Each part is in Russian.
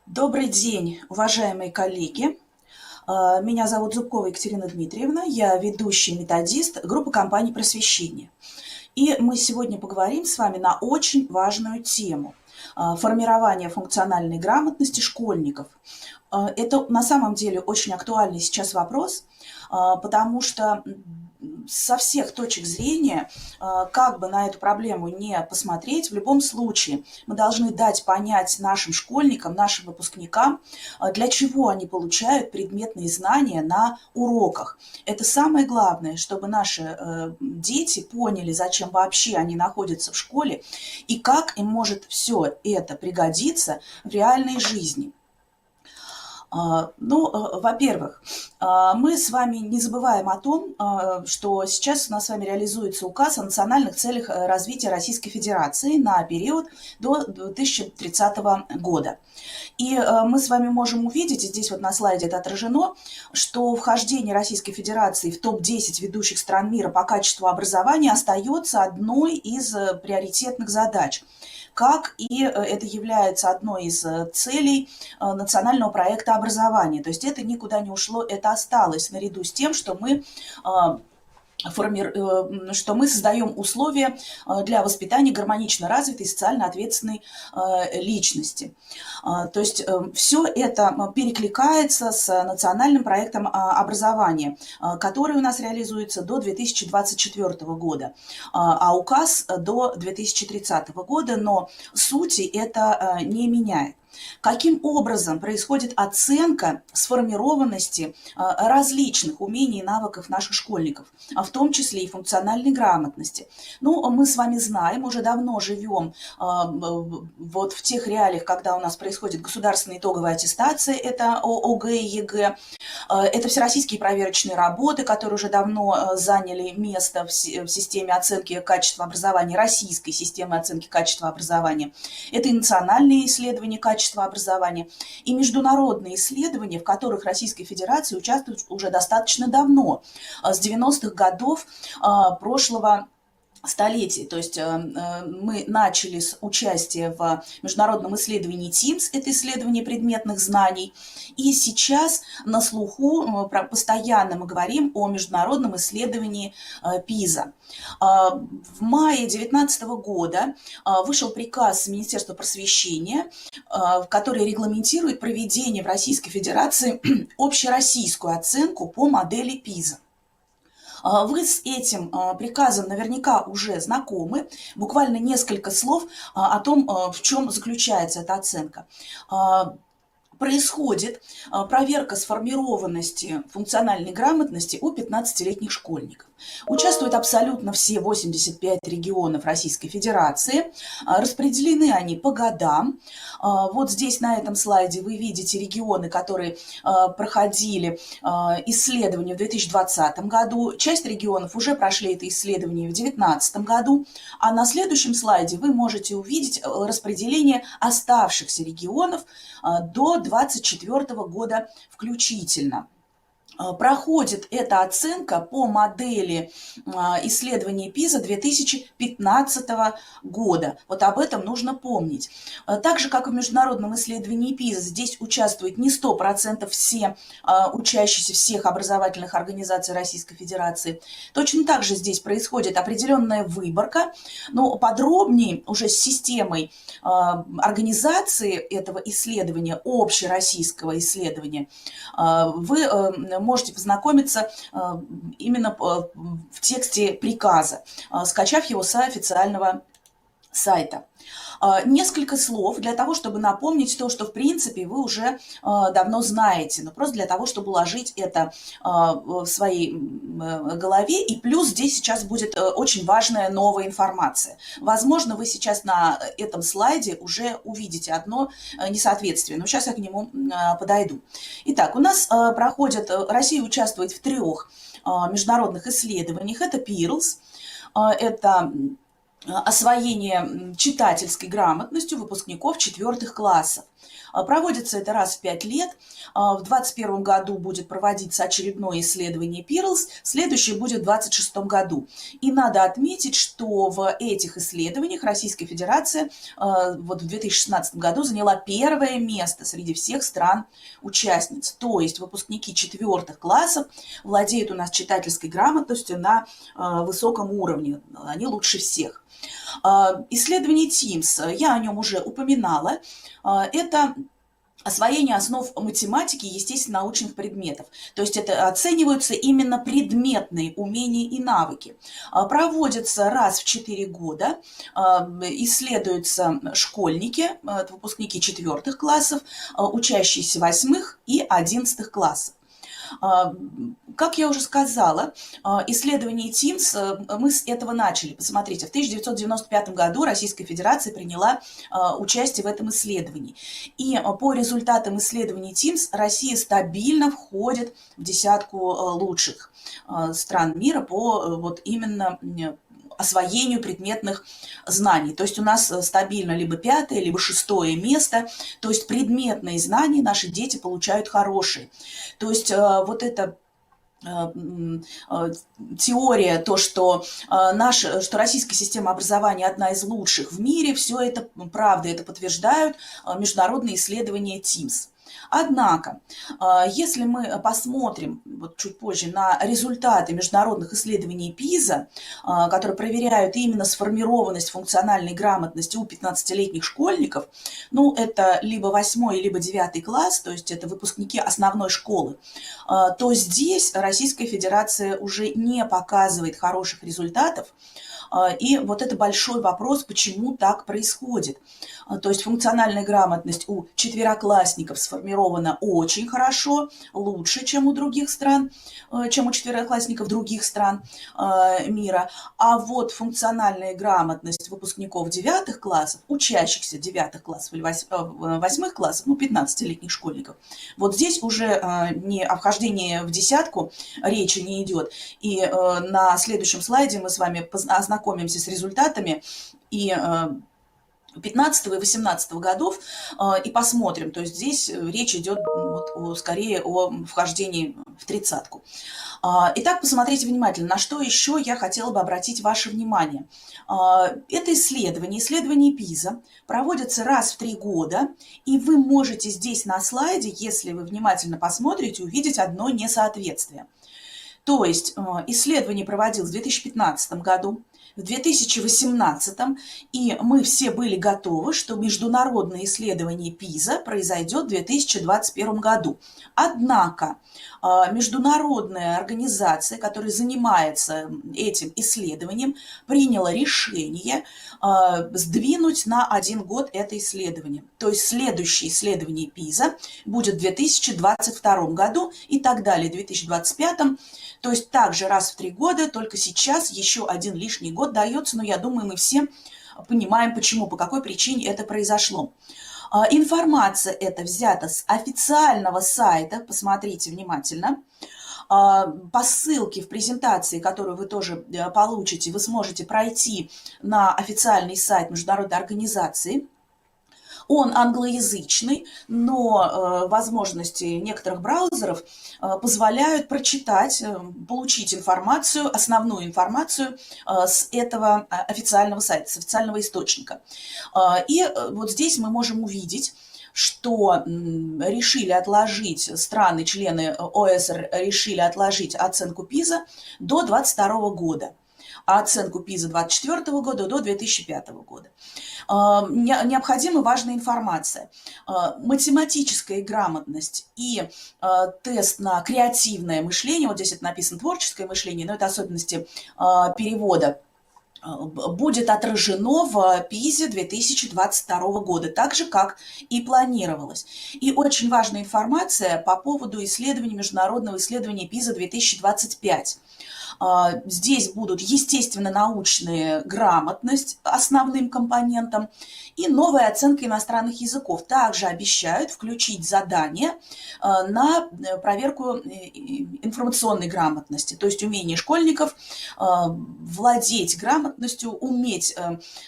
Добрый день, уважаемые коллеги. Меня зовут Зубкова Екатерина Дмитриевна, я ведущий методист группы компаний просвещения. И мы сегодня поговорим с вами на очень важную тему – формирование функциональной грамотности школьников. Это на самом деле очень актуальный сейчас вопрос, потому что со всех точек зрения, как бы на эту проблему не посмотреть, в любом случае мы должны дать понять нашим школьникам, нашим выпускникам, для чего они получают предметные знания на уроках. Это самое главное, чтобы наши дети поняли, зачем вообще они находятся в школе и как им может все это пригодиться в реальной жизни. Во-первых, мы с вами не забываем о том, что сейчас у нас с вами реализуется указ о национальных целях развития Российской Федерации на период до 2030 года. И мы с вами можем увидеть, и здесь вот на слайде это отражено, что вхождение Российской Федерации в топ-10 ведущих стран мира по качеству образования остается одной из приоритетных задач, как и это является одной из целей национального проекта образования. То есть это никуда не ушло, это осталось наряду с тем, что мы создаем условия для воспитания гармонично развитой и социально ответственной личности. То есть все это перекликается с национальным проектом образования, который у нас реализуется до 2024 года, а указ до 2030 года, но сути это не меняет. Каким образом происходит оценка сформированности различных умений и навыков наших школьников, в том числе и функциональной грамотности? Ну, мы с вами знаем, уже давно живем вот в тех реалиях, когда у нас происходит государственная итоговая аттестация, это ОГЭ и ЕГЭ, это всероссийские проверочные работы, которые уже давно заняли место в системе оценки качества образования, российской системы оценки качества образования. Это и национальные исследования качества образования, и международные исследования, в которых Российская Федерация участвует уже достаточно давно, с 90-х годов прошлого столетий. То есть мы начали с участия в международном исследовании ТИМСС, это исследование предметных знаний, и сейчас на слуху постоянно мы говорим о международном исследовании ПИЗа. В мае 2019 года вышел приказ Министерства просвещения, который регламентирует проведение в Российской Федерации общероссийскую оценку по модели ПИЗа. Вы с этим приказом наверняка уже знакомы. Буквально несколько слов о том, в чем заключается эта оценка. Происходит проверка сформированности функциональной грамотности у 15-летних школьников. Участвуют абсолютно все 85 регионов Российской Федерации. Распределены они по годам. Вот здесь на этом слайде вы видите регионы, которые проходили исследования в 2020 году. Часть регионов уже прошли это исследование в 2019 году. А на следующем слайде вы можете увидеть распределение оставшихся регионов до 2024 года включительно. Проходит эта оценка по модели исследования ПИЗа 2015 года. Вот об этом нужно помнить. Так же, как и в международном исследовании ПИЗа, здесь участвует не 100% все учащиеся всех образовательных организаций Российской Федерации. Точно так же здесь происходит определенная выборка, но подробнее уже с системой организации этого исследования, общероссийского исследования, вы можете познакомиться именно в тексте приказа, скачав его с официального сайта. Несколько слов для того, чтобы напомнить то, что в принципе вы уже давно знаете, но просто для того, чтобы уложить это в своей голове. И плюс здесь сейчас будет очень важная новая информация. Возможно, вы сейчас на этом слайде уже увидите одно несоответствие, но сейчас я к нему подойду. Итак, у нас Россия участвует в 3 международных исследованиях. Это PIRLS, это освоение читательской грамотностью выпускников 4 классов. Проводится это раз в 5 лет. В 2021 году будет проводиться очередное исследование Pearls, следующее будет в 2026 году. И надо отметить, что в этих исследованиях Российская Федерация вот в 2016 году заняла первое место среди всех стран-участниц. То есть выпускники 4 классов владеют у нас читательской грамотностью на высоком уровне. Они лучше всех. Исследование TIMSS, я о нем уже упоминала, это освоение основ математики и естественно-научных предметов. То есть это оцениваются именно предметные умения и навыки. Проводится раз в 4 года, исследуются школьники, выпускники 4 классов, учащиеся 8 и 11 классов. Как я уже сказала, исследование TIMSS, мы с этого начали. Посмотрите, в 1995 году Российская Федерация приняла участие в этом исследовании. И по результатам исследований TIMSS Россия стабильно входит в десятку лучших стран мира по вот именно освоению предметных знаний. То есть у нас стабильно либо 5-е, либо 6-е место. То есть предметные знания наши дети получают хорошие. То есть вот это теория, то, что российская система образования одна из лучших в мире, все это правда, это подтверждают международные исследования TIMSS. Однако, если мы посмотрим вот чуть позже на результаты международных исследований PISA, которые проверяют именно сформированность функциональной грамотности у 15-летних школьников, ну, это либо 8-й, либо 9 класс, то есть это выпускники основной школы, то здесь Российская Федерация уже не показывает хороших результатов. И вот это большой вопрос, почему так происходит. То есть функциональная грамотность у 4-классников сформирована очень хорошо, лучше, чем у других стран, чем у 4-классников других стран мира. А вот функциональная грамотность выпускников 9 классов, учащихся 9 классов или 8 классов, ну, 15-летних школьников, вот здесь уже не о вхождении в десятку речи не идет. И на следующем слайде мы с вами ознакомимся с результатами и 15 и 18 годов и посмотрим. То есть здесь речь идет вот, скорее о вхождении в тридцатку. Итак, посмотрите внимательно, на что еще я хотела бы обратить ваше внимание. Это исследование PISA проводится раз в 3 года, и вы можете здесь на слайде, если вы внимательно посмотрите, увидеть одно несоответствие. То есть исследование проводилось в 2015 году, в 2018, и мы все были готовы, что международное исследование PISA произойдет в 2021 году. Однако международная организация, которая занимается этим исследованием, приняла решение сдвинуть на 1 год это исследование. То есть следующее исследование PISA будет в 2022 году и так далее, в 2025. То есть также раз в 3 года, только сейчас еще 1 лишний год дается, но я думаю, мы все понимаем, почему, по какой причине это произошло. Информация эта взята с официального сайта, посмотрите внимательно. По ссылке в презентации, которую вы тоже получите, вы сможете пройти на официальный сайт международной организации. Он англоязычный, но возможности некоторых браузеров позволяют прочитать, получить информацию, основную информацию с этого официального сайта, с официального источника. И вот здесь мы можем увидеть, что решили отложить, страны-члены ОЭСР решили отложить оценку PISA до 2022 года, а оценку PISA 2024 года до 2005 года. Необходима важная информация. Математическая грамотность и тест на креативное мышление, вот здесь это написано творческое мышление, но это особенности перевода, будет отражено в PISA 2022 года, так же, как и планировалось. И очень важная информация по поводу исследования, международного исследования PISA 2025. Здесь будут естественно-научная грамотность основным компонентом и новая оценка иностранных языков. Также обещают включить задание на проверку информационной грамотности, то есть умение школьников владеть грамотностью, уметь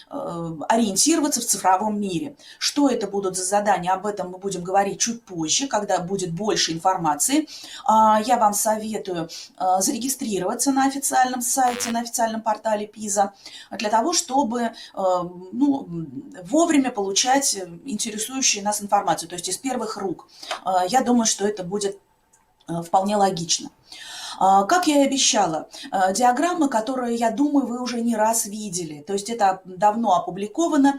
ориентироваться в цифровом мире. Что это будут за задания, об этом мы будем говорить чуть позже, когда будет больше информации. Я вам советую зарегистрироваться на официальном сайте, на официальном портале ПИЗа, для того, чтобы вовремя получать интересующую нас информацию, то есть из первых рук. Я думаю, что это будет вполне логично. Как я и обещала, диаграмма, которую, я думаю, вы уже не раз видели, то есть это давно опубликовано,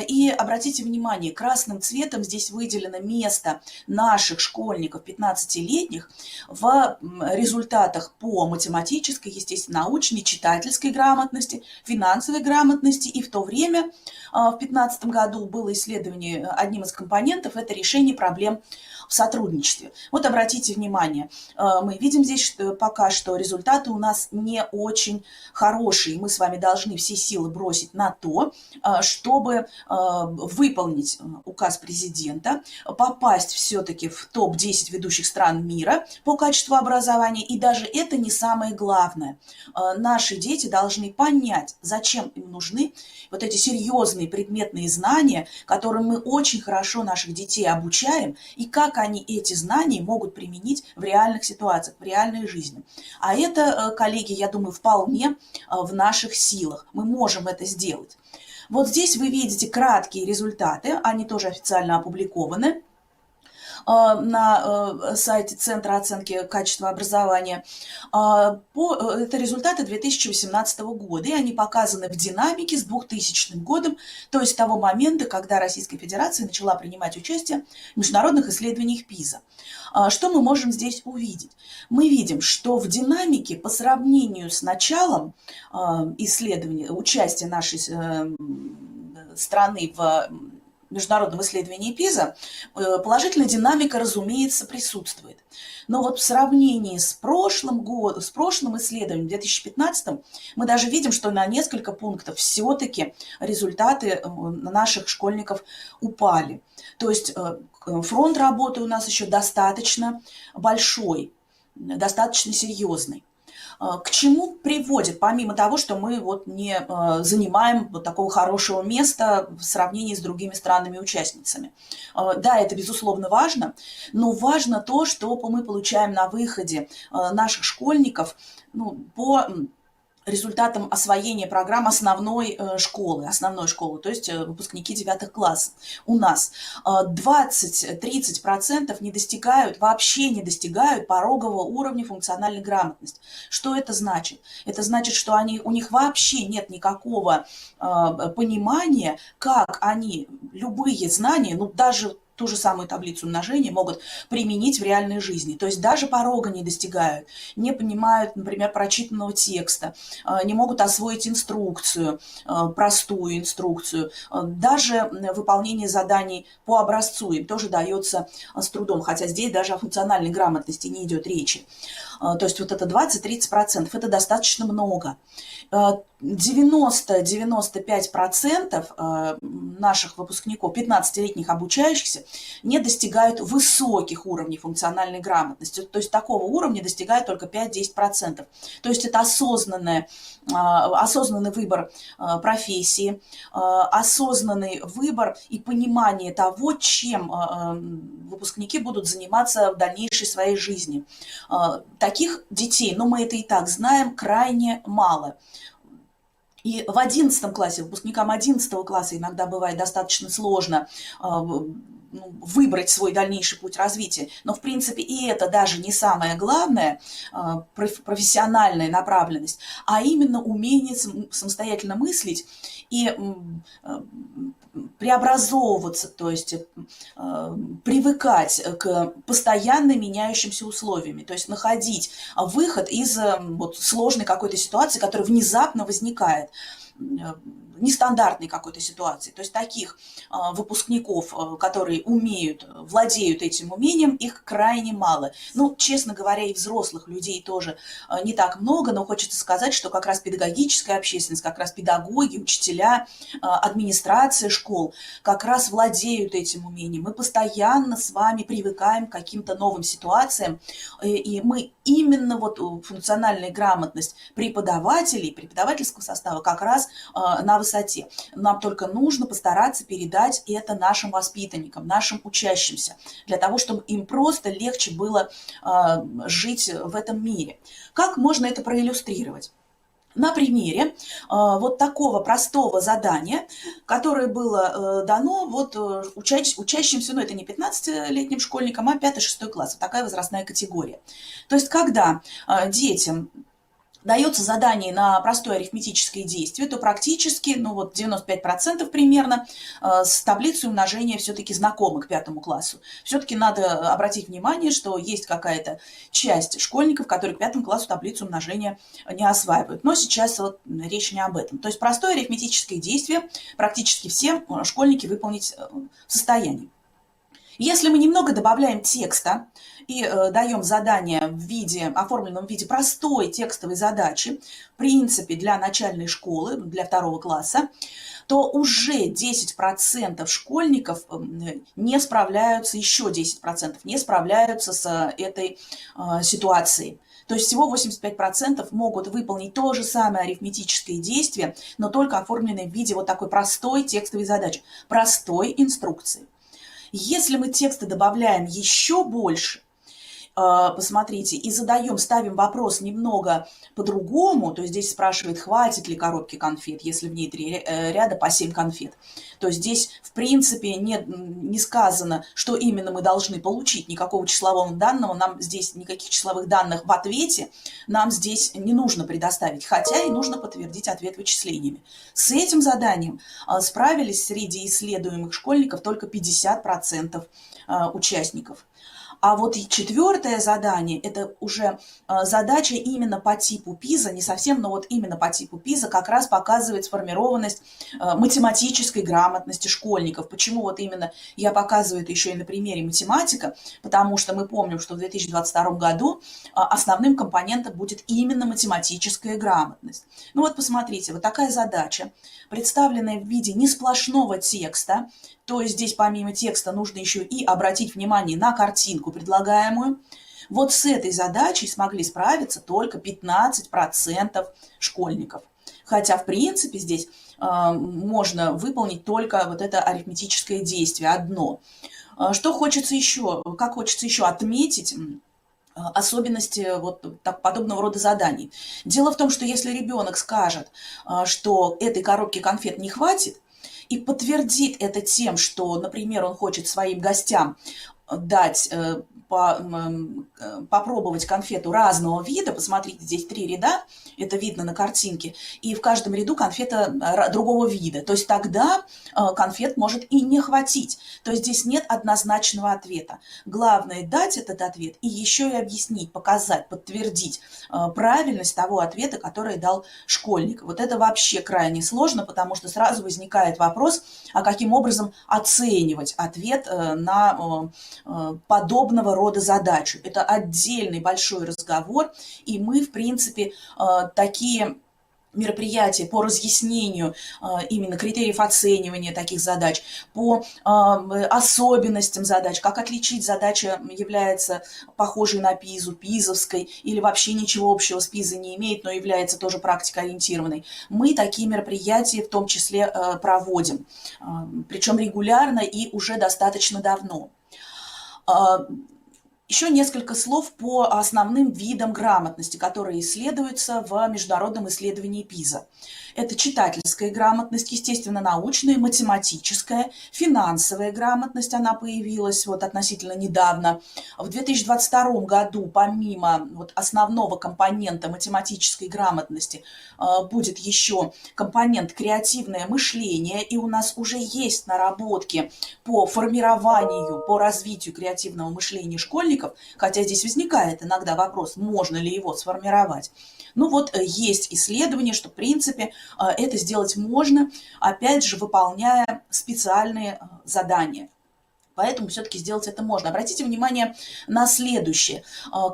и обратите внимание, красным цветом здесь выделено место наших школьников 15-летних в результатах по математической, естественно, научной, читательской грамотности, финансовой грамотности, и в то время, в 2015 году, было исследование, одним из компонентов – это решение проблем в сотрудничестве. Вот обратите внимание, мы видим здесь что пока что результаты у нас не очень хорошие. Мы с вами должны все силы бросить на то, чтобы выполнить указ президента, попасть все-таки в топ-10 ведущих стран мира по качеству образования. И даже это не самое главное. Наши дети должны понять, зачем им нужны вот эти серьезные предметные знания, которым мы очень хорошо наших детей обучаем, и как они эти знания могут применить в реальных ситуациях, в реальной жизни. А это, коллеги, я думаю, вполне в наших силах. Мы можем это сделать. Вот здесь вы видите краткие результаты, они тоже официально опубликованы на сайте Центра оценки качества образования. Это результаты 2018 года, и они показаны в динамике с 2000 годом, то есть с того момента, когда Российская Федерация начала принимать участие в международных исследованиях ПИЗа. Что мы можем здесь увидеть? Мы видим, что в динамике по сравнению с началом исследования, участия нашей страны в международном исследовании ПИЗа, положительная динамика, разумеется, присутствует. Но вот в сравнении с прошлым годом, с прошлым исследованием, 2015, мы даже видим, что на несколько пунктов все-таки результаты наших школьников упали. То есть фронт работы у нас еще достаточно большой, достаточно серьезный. К чему приводит, помимо того, что мы вот не занимаем вот такого хорошего места в сравнении с другими странами-участницами? Да, это безусловно важно, но важно то, что мы получаем на выходе наших школьников по результатам освоения программ основной школы, то есть выпускники 9 классов. У нас 20-30% не достигают, вообще не достигают порогового уровня функциональной грамотности. Что это значит? Это значит, что у них вообще нет никакого понимания, как они любые знания, даже ту же самую таблицу умножения могут применить в реальной жизни. То есть даже порога не достигают, не понимают, например, прочитанного текста, не могут освоить инструкцию, простую инструкцию. Даже выполнение заданий по образцу им тоже дается с трудом, хотя здесь даже о функциональной грамотности не идет речи. То есть вот это 20-30%, это достаточно много. 90-95% наших выпускников, 15-летних обучающихся, не достигают высоких уровней функциональной грамотности. То есть такого уровня достигают только 5-10%. То есть это осознанный выбор профессии, осознанный выбор и понимание того, чем выпускники будут заниматься в дальнейшей своей жизни. Таких детей, мы это и так знаем, крайне мало. И в 11 классе, выпускникам 11 класса иногда бывает достаточно сложно выбрать свой дальнейший путь развития. Но, в принципе, и это даже не самое главное, профессиональная направленность, а именно умение самостоятельно мыслить и преобразовываться, то есть привыкать к постоянно меняющимся условиям, то есть находить выход из сложной какой-то ситуации, которая внезапно возникает. нестандартной какой-то ситуации. То есть таких выпускников, которые умеют, владеют этим умением, их крайне мало. Ну, честно говоря, и взрослых людей тоже не так много, но хочется сказать, что как раз педагогическая общественность, как раз педагоги, учителя, администрация школ как раз владеют этим умением. Мы постоянно с вами привыкаем к каким-то новым ситуациям, и мы именно вот функциональная грамотность преподавателей, преподавательского состава как раз на высоте. Нам только нужно постараться передать это нашим воспитанникам, нашим учащимся, для того, чтобы им просто легче было жить в этом мире. Как можно это проиллюстрировать? На примере вот такого простого задания, которое было дано вот учащимся, ну это не 15-летним школьникам, а 5-6 класс, вот такая возрастная категория. То есть когда детям дается задание на простое арифметическое действие, то практически, ну вот 95% примерно, с таблицей умножения все-таки знакомы к 5 классу. Все-таки надо обратить внимание, что есть какая-то часть школьников, которые к 5 классу таблицу умножения не осваивают. Но сейчас вот речь не об этом. То есть простое арифметическое действие практически все школьники выполнить в состоянии. Если мы немного добавляем текста и даем задание в виде, оформленном в виде простой текстовой задачи, в принципе, для начальной школы, для 2 класса, то уже 10% школьников не справляются, еще 10% не справляются с этой ситуацией. То есть всего 85% могут выполнить то же самое арифметическое действие, но только оформленное в виде вот такой простой текстовой задачи, простой инструкции. Если мы текста добавляем еще больше, посмотрите, и ставим вопрос немного по-другому, то есть здесь спрашивает, хватит ли коробки конфет, если в ней 3 ряда по 7 конфет. То есть здесь, в принципе, не сказано, что именно мы должны получить, никакого числового данного, нам здесь никаких числовых данных в ответе нам здесь не нужно предоставить, хотя и нужно подтвердить ответ вычислениями. С этим заданием справились среди исследуемых школьников только 50% участников. А вот 4-е задание, это уже задача именно по типу ПИЗа, не совсем, но вот именно по типу ПИЗа как раз показывает сформированность математической грамотности школьников. Почему вот именно я показываю это еще и на примере математика? Потому что мы помним, что в 2022 году основным компонентом будет именно математическая грамотность. Ну вот посмотрите, вот такая задача, представленная в виде несплошного текста, то есть здесь помимо текста нужно еще и обратить внимание на картинку предлагаемую. Вот с этой задачей смогли справиться только 15% школьников. Хотя, в принципе, здесь можно выполнить только вот это арифметическое действие одно. Что хочется еще, как хочется еще отметить особенности вот подобного рода заданий. Дело в том, что если ребенок скажет, что этой коробки конфет не хватит, и подтвердит это тем, что, например, он хочет своим гостям дать попробовать конфету разного вида. Посмотрите, здесь 3 ряда, это видно на картинке, и в каждом ряду конфета другого вида. То есть тогда конфет может и не хватить. То есть здесь нет однозначного ответа. Главное дать этот ответ и еще и объяснить, показать, подтвердить правильность того ответа, который дал школьник. Вот это вообще крайне сложно, потому что сразу возникает вопрос, а каким образом оценивать ответ на подобного рода задачу. Это отдельный большой разговор, и мы, в принципе, такие мероприятия по разъяснению именно критериев оценивания таких задач, по особенностям задач, как отличить задача является похожей на ПИЗу, ПИЗовской, или вообще ничего общего с ПИЗой не имеет, но является тоже практикоориентированной. Мы такие мероприятия в том числе проводим, причем регулярно и уже достаточно давно. Еще несколько слов по основным видам грамотности, которые исследуются в международном исследовании ПИЗа. Это читательская грамотность, естественно, научная, математическая, финансовая грамотность, она появилась вот относительно недавно. В 2022 году помимо вот основного компонента математической грамотности будет еще компонент креативное мышление, и у нас уже есть наработки по формированию, по развитию креативного мышления школьников, хотя здесь возникает иногда вопрос, можно ли его сформировать. Ну вот есть исследование, что в принципе это сделать можно, опять же, выполняя специальные задания. Поэтому все-таки сделать это можно. Обратите внимание на следующее.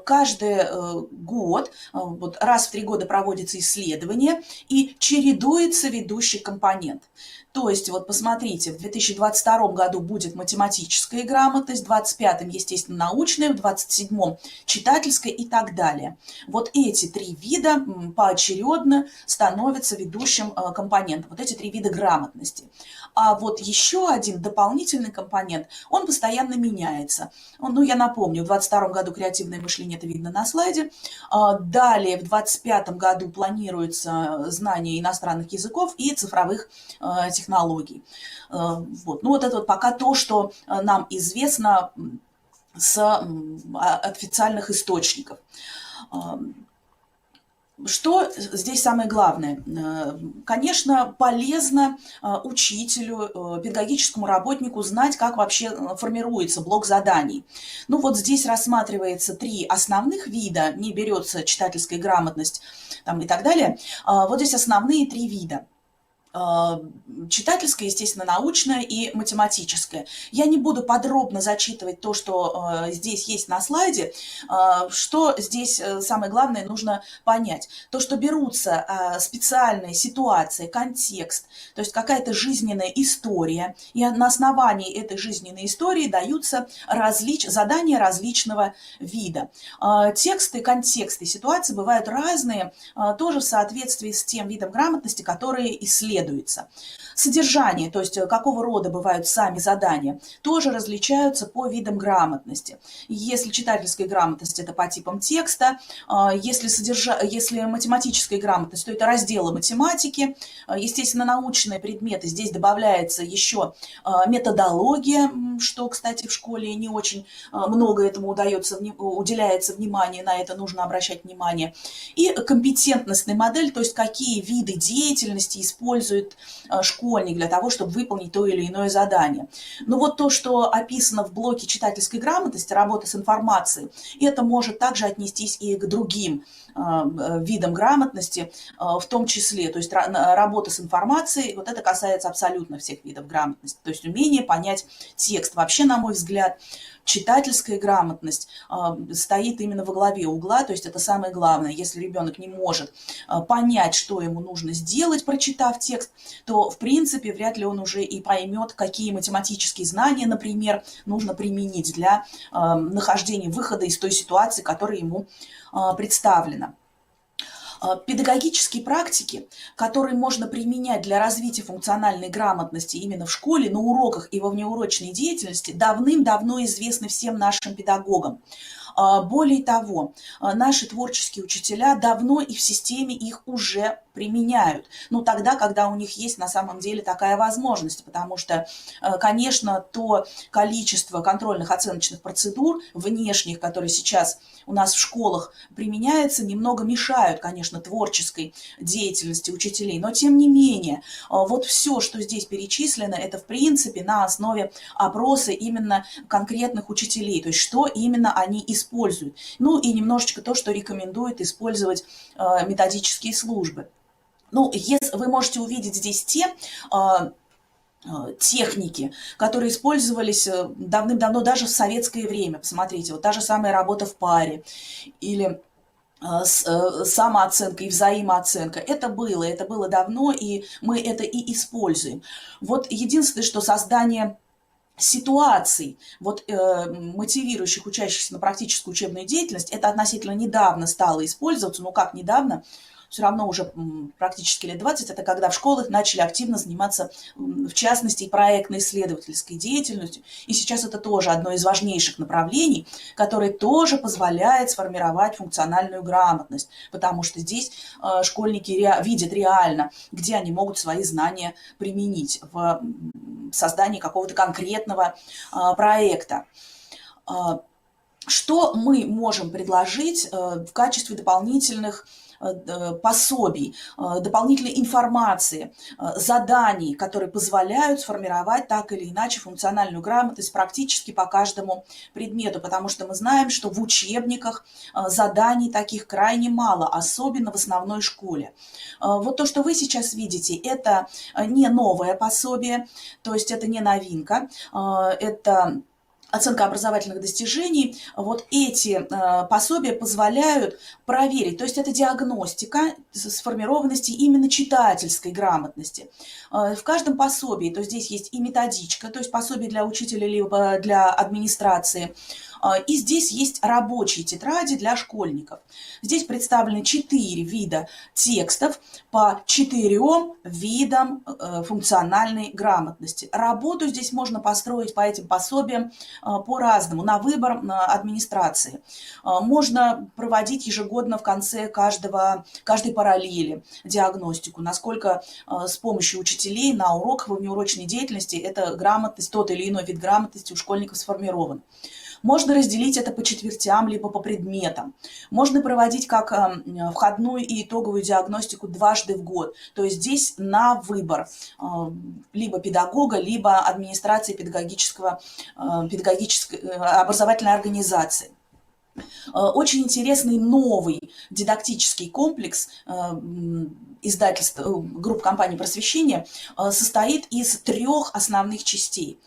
Каждый год, вот раз в 3 года проводится исследование и чередуется ведущий компонент. То есть, вот посмотрите, в 2022 году будет математическая грамотность, в 2025, естественно, научная, в 2027 читательская и так далее. Вот эти 3 вида поочередно становятся ведущим компонентом. Вот эти 3 вида грамотности. А вот еще один дополнительный компонент, он постоянно меняется. Ну, я напомню, в 2022 году креативное мышление, это видно на слайде. Далее, в 2025 году планируется знание иностранных языков и цифровых технологий. Вот. Ну, вот это вот пока то, что нам известно с официальных источников. Что здесь самое главное? Конечно, полезно учителю, педагогическому работнику знать, как вообще формируется блок заданий. Ну вот здесь рассматривается 3 основных вида, не берется читательская грамотность там, и так далее. Вот здесь основные 3 вида. Читательская, естественно, научная и математическая. Я не буду подробно зачитывать то, что здесь есть на слайде. Что здесь самое главное нужно понять? То, что берутся специальные ситуации, контекст, то есть какая-то жизненная история, и на основании этой жизненной истории даются задания различного вида. Тексты, контексты, ситуации бывают разные, тоже в соответствии с тем видом грамотности, которые исследуются. Содержание, то есть какого рода бывают сами задания, тоже различаются по видам грамотности. Если читательская грамотность – это по типам текста, если математическая грамотность, то это разделы математики, естественно, научные предметы, здесь добавляется еще методология, что, кстати, в школе не очень много этому уделяется внимания, на это нужно обращать внимание, и компетентностная модель, то есть какие виды деятельности используют школьник для того, чтобы выполнить то или иное задание. Но вот то, что описано в блоке читательской грамотности, работа с информацией, это может также отнестись и к другим видам грамотности, в том числе, то есть работа с информацией, вот это касается абсолютно всех видов грамотности, то есть умение понять текст. Вообще, на мой взгляд, читательская грамотность стоит именно во главе угла, то есть это самое главное. Если ребенок не может понять, что ему нужно сделать, прочитав текст, то, в принципе, вряд ли он уже и поймет, какие математические знания, например, нужно применить для нахождения выхода из той ситуации, которая ему представлена. Педагогические практики, которые можно применять для развития функциональной грамотности именно в школе, на уроках и во внеурочной деятельности, давным-давно известны всем нашим педагогам. Более того, наши творческие учителя давно и в системе их уже применяют. Ну, тогда, когда у них есть на самом деле такая возможность, потому что, конечно, то количество контрольных оценочных процедур внешних, которые сейчас у нас в школах применяются, немного мешают, конечно, творческой деятельности учителей. Но, тем не менее, вот все, что здесь перечислено, это, в принципе, на основе опроса именно конкретных учителей, то есть что именно они используют. Ну, и немножечко то, что рекомендуют использовать методические службы. Ну, вы можете увидеть здесь те техники, которые использовались давным-давно даже в советское время. Посмотрите, вот та же самая работа в паре или самооценка и взаимооценка. Это было давно, и мы это и используем. Вот единственное, что создание ситуаций, мотивирующих учащихся на практическую учебную деятельность, это относительно недавно стало использоваться, ну как недавно, все равно уже практически лет 20, это когда в школах начали активно заниматься, в частности, и проектно-исследовательской деятельностью. И сейчас это тоже одно из важнейших направлений, которое тоже позволяет сформировать функциональную грамотность, потому что здесь школьники видят реально, где они могут свои знания применить в создании какого-то конкретного проекта. Что мы можем предложить в качестве дополнительных пособий, дополнительной информации, заданий, которые позволяют сформировать так или иначе функциональную грамотность практически по каждому предмету, потому что мы знаем, что в учебниках заданий таких крайне мало, особенно в основной школе. Вот то, что вы сейчас видите, это не новое пособие, то есть это не новинка, это оценка образовательных достижений. Вот эти пособия позволяют проверить, то есть это диагностика сформированности именно читательской грамотности. В каждом пособии, то здесь есть и методичка, то есть пособие для учителя либо для администрации, и здесь есть рабочие тетради для школьников. Здесь представлены 4 вида текстов по 4 видам функциональной грамотности. Работу здесь можно построить по этим пособиям по-разному, на выбор администрации. Можно проводить ежегодно в конце каждой параллели диагностику, насколько с помощью учителей на уроках, в внеурочной деятельности эта грамотность, тот или иной вид грамотности у школьников сформирован. Можно разделить это по четвертям, либо по предметам. Можно проводить как входную и итоговую диагностику дважды в год. То есть здесь на выбор либо педагога, либо администрации педагогической образовательной организации. Очень интересный новый дидактический комплекс издательств, групп компаний просвещения состоит из 3 основных частей,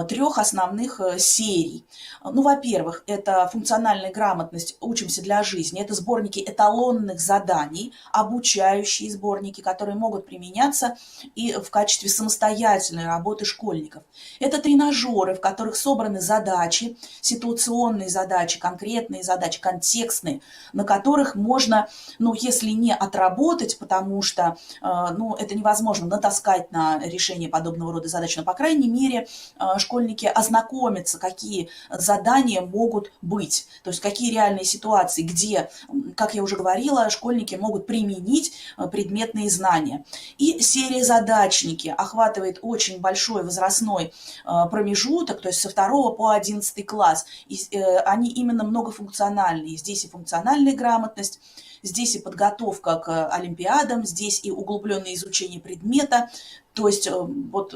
3 основных серий. Ну, во-первых, это функциональная грамотность «Учимся для жизни». Это сборники эталонных заданий, обучающие сборники, которые могут применяться и в качестве самостоятельной работы школьников. Это тренажеры, в которых собраны задачи, ситуационные задачи, конкретные задачи, контекстные, на которых можно, ну, если не отработать, потому что, ну, это невозможно натаскать на решение подобного рода задач, но, по крайней мере, школьники ознакомятся, какие задания могут быть, то есть какие реальные ситуации, где, как я уже говорила, школьники могут применить предметные знания. И серия «Задачники» охватывает очень большой возрастной промежуток, то есть со 2 по 11 класс. И они именно многофункциональные. Здесь и функциональная грамотность, здесь и подготовка к олимпиадам, здесь и углубленное изучение предмета. То есть вот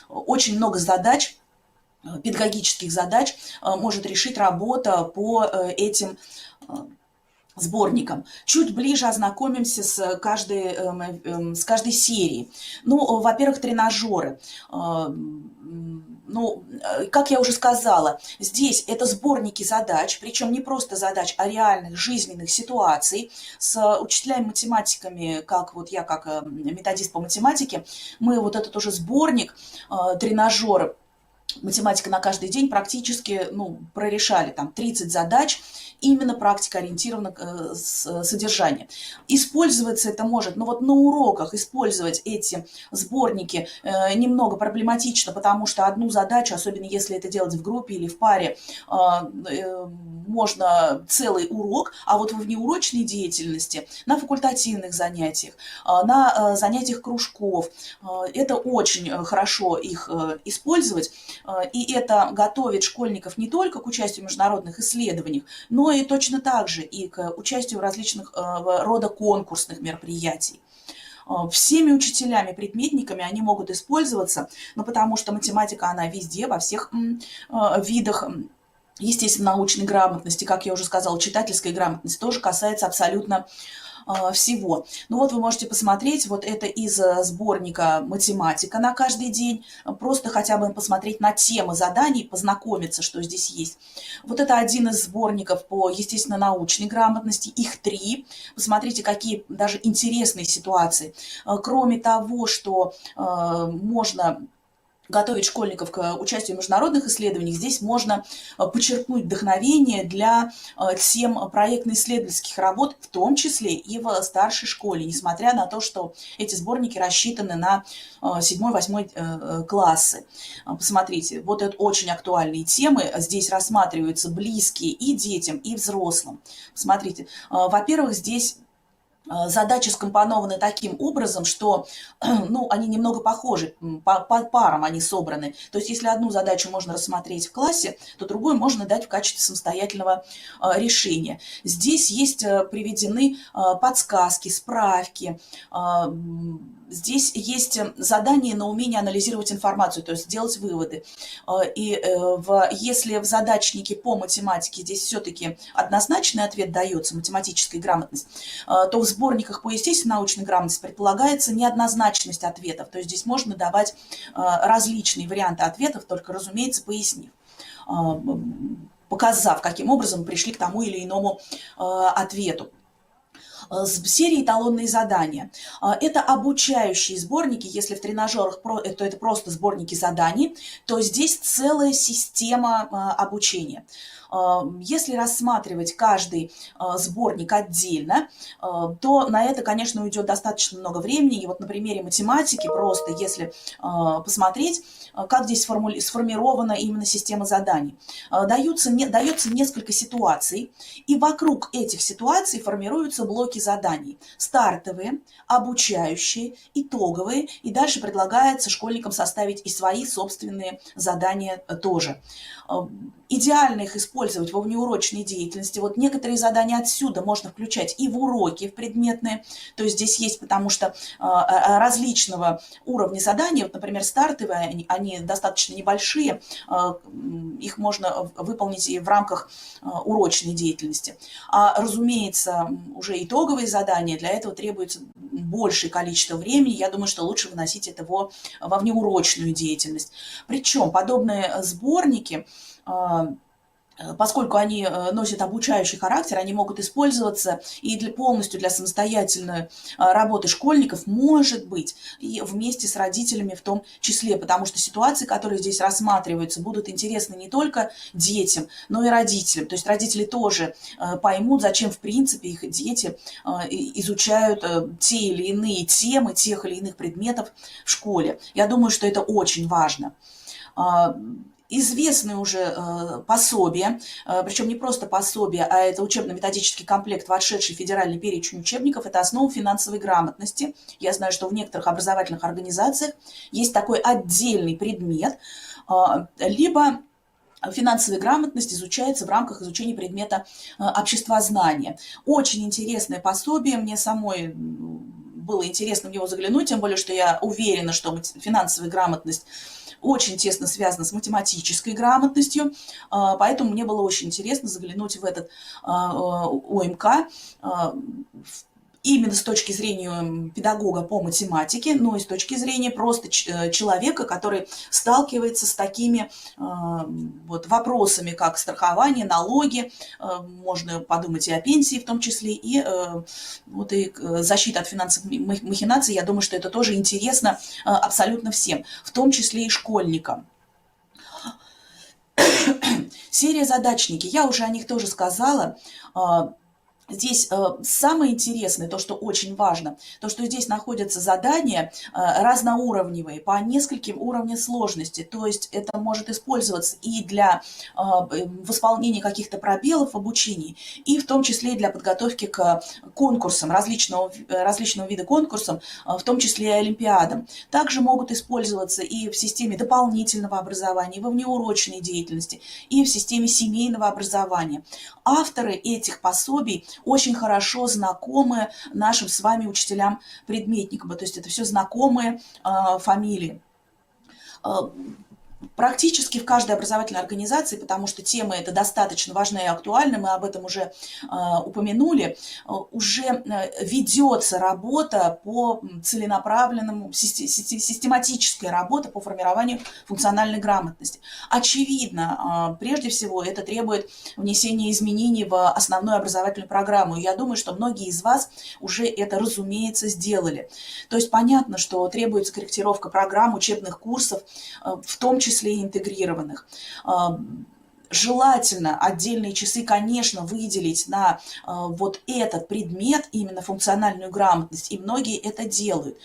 очень много задач, педагогических задач может решить работа по этим сборникам. Чуть ближе ознакомимся с каждой серией. Ну, во-первых, тренажеры. Ну, как я уже сказала, здесь это сборники задач, причем не просто задач, а реальных жизненных ситуаций. С учителями-математиками, как вот я, как методист по математике, мы вот этот уже сборник тренажеров «Математика на каждый день» практически, ну, прорешали там 30 задач, именно практикоориентированного содержания. Использоваться это может, но вот на уроках использовать эти сборники немного проблематично, потому что одну задачу, особенно если это делать в группе или в паре, можно целый урок, а вот в внеурочной деятельности, на факультативных занятиях, на занятиях кружков, это очень хорошо их использовать, и это готовит школьников не только к участию в международных исследованиях, но и точно так же и к участию в различных рода конкурсных мероприятий. Всеми учителями-предметниками они могут использоваться, ну, потому что математика, она везде, во всех видах. Естественно, научной грамотности, как я уже сказала, читательской грамотности тоже касается абсолютно всего. Ну вот вы можете посмотреть, вот это из сборника «Математика на каждый день», просто хотя бы посмотреть на темы заданий, познакомиться, что здесь есть. Вот это один из сборников по естественно-научной грамотности, их 3. Посмотрите, какие даже интересные ситуации. Кроме того, что можно готовить школьников к участию в международных исследованиях, здесь можно подчеркнуть вдохновение для тем проектно-исследовательских работ, в том числе и в старшей школе, несмотря на то, что эти сборники рассчитаны на 7-8 классы. Посмотрите, вот это очень актуальные темы, здесь рассматриваются близкие и детям, и взрослым. Посмотрите, во-первых, здесь задачи скомпонованы таким образом, что ну, они немного похожи, по парам они собраны. То есть если одну задачу можно рассмотреть в классе, то другую можно дать в качестве самостоятельного решения. Здесь есть приведены подсказки, справки. Здесь есть задание на умение анализировать информацию, то есть делать выводы. И если в задачнике по математике здесь все-таки однозначный ответ дается, математическая грамотность, то в сборниках по естественной научной грамотности предполагается неоднозначность ответов. То есть здесь можно давать различные варианты ответов, только, разумеется, пояснив, показав, каким образом пришли к тому или иному ответу. Серии «Эталонные задания». Это обучающие сборники. Если в тренажерах то это просто сборники заданий, то здесь целая система обучения. Если рассматривать каждый сборник отдельно, то на это, конечно, уйдет достаточно много времени. И вот на примере математики просто, если посмотреть, как здесь сформирована именно система заданий. Дается несколько ситуаций, и вокруг этих ситуаций формируются блоки заданий. Стартовые, обучающие, итоговые, и дальше предлагается школьникам составить и свои собственные задания тоже. Идеально их использовать во внеурочной деятельности. Вот некоторые задания отсюда можно включать и в уроки, в предметные. То есть здесь есть, потому что различного уровня задания, вот, например, стартовые, они достаточно небольшие, их можно выполнить и в рамках урочной деятельности. А, разумеется, уже итоговые задания, для этого требуется большее количество времени. Я думаю, что лучше выносить это во внеурочную деятельность. Причем подобные сборники, поскольку они носят обучающий характер, они могут использоваться и полностью для самостоятельной работы школьников, может быть, и вместе с родителями в том числе, потому что ситуации, которые здесь рассматриваются, будут интересны не только детям, но и родителям. То есть родители тоже поймут, зачем, в принципе, их дети изучают те или иные темы тех или иных предметов в школе. Я думаю, что это очень важно. Известны уже пособия, причем не просто пособия, а это учебно-методический комплект, вошедший в федеральный перечень учебников, это основа финансовой грамотности. Я знаю, что в некоторых образовательных организациях есть такой отдельный предмет, либо финансовая грамотность изучается в рамках изучения предмета обществознания. Очень интересное пособие, мне самой было интересно в него заглянуть, тем более, что я уверена, что финансовая грамотность очень тесно связана с математической грамотностью, поэтому мне было очень интересно заглянуть в этот ОМК именно с точки зрения педагога по математике, но и с точки зрения просто человека, который сталкивается с такими вот вопросами, как страхование, налоги, можно подумать и о пенсии в том числе, и вот и защита от финансовых махинаций. Я думаю, что это тоже интересно абсолютно всем, в том числе и школьникам. Серия «Задачники». Я уже о них тоже сказала. Здесь самое интересное, то, что очень важно, то, что здесь находятся задания разноуровневые, по нескольким уровням сложности. То есть это может использоваться и для восполнения каких-то пробелов в обучении, и в том числе и для подготовки к конкурсам, различного вида конкурсам, в том числе и олимпиадам. Также могут использоваться и в системе дополнительного образования, во внеурочной деятельности, и в системе семейного образования. Авторы этих пособий очень хорошо знакомы нашим с вами учителям-предметникам, то есть это все знакомые фамилии. Практически в каждой образовательной организации, потому что тема эта достаточно важна и актуальна, мы об этом уже упомянули, уже ведется работа по целенаправленному, систематическая работа по формированию функциональной грамотности. Очевидно, прежде всего, это требует внесения изменений в основную образовательную программу. И я думаю, что многие из вас уже это, разумеется, сделали. То есть понятно, что требуется корректировка программ, учебных курсов, в том числе и интегрированных. Желательно отдельные часы, конечно, выделить на вот этот предмет, именно функциональную грамотность, и многие это делают.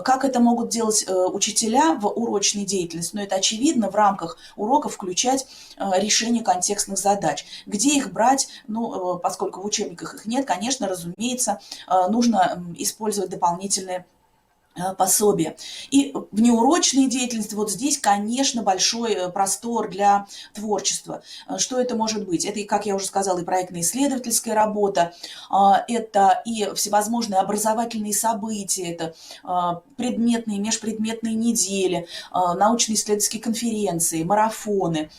Как это могут делать учителя в урочной деятельности? Ну, это очевидно, в рамках уроков включать решение контекстных задач. Где их брать? Ну, поскольку в учебниках их нет, конечно, разумеется, нужно использовать дополнительные пособия. И в неурочной деятельности вот здесь, конечно, большой простор для творчества. Что это может быть? Это, как я уже сказала, и проектно-исследовательская работа, это и всевозможные образовательные события, это предметные, межпредметные недели, научно-исследовательские конференции, марафоны,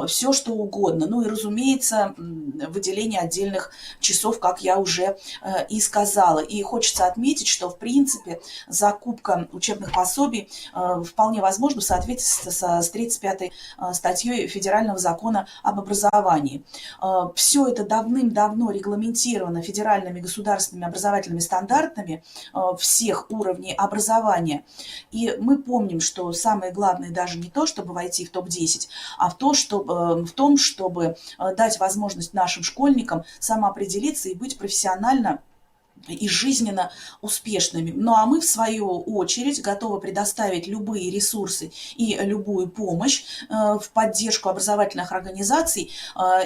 все что угодно. Ну и, разумеется, выделение отдельных часов, как я уже и сказала. И хочется отметить, что, в принципе, закупка учебных пособий вполне возможно в соответствии с 35-й статьей Федерального закона об образовании. Все это давным-давно регламентировано федеральными государственными образовательными стандартами всех уровней образования. И мы помним, что самое главное даже не то, чтобы войти в топ-10, а в том, чтобы дать возможность нашим школьникам самоопределиться и быть профессионально и жизненно успешными. Ну а мы, в свою очередь, готовы предоставить любые ресурсы и любую помощь в поддержку образовательных организаций,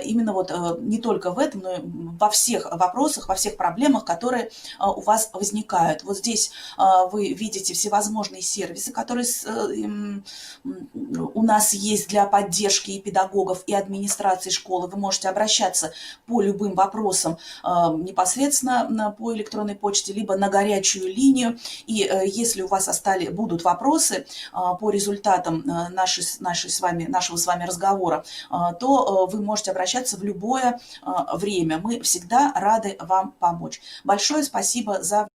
именно вот не только в этом, но и во всех вопросах, во всех проблемах, которые у вас возникают. Вот здесь вы видите всевозможные сервисы, которые у нас есть для поддержки и педагогов, и администрации школы. Вы можете обращаться по любым вопросам непосредственно по электронной почте, либо на горячую линию. И если у вас будут вопросы по результатам нашего с вами разговора, то вы можете обращаться в любое время. Мы всегда рады вам помочь. Большое спасибо за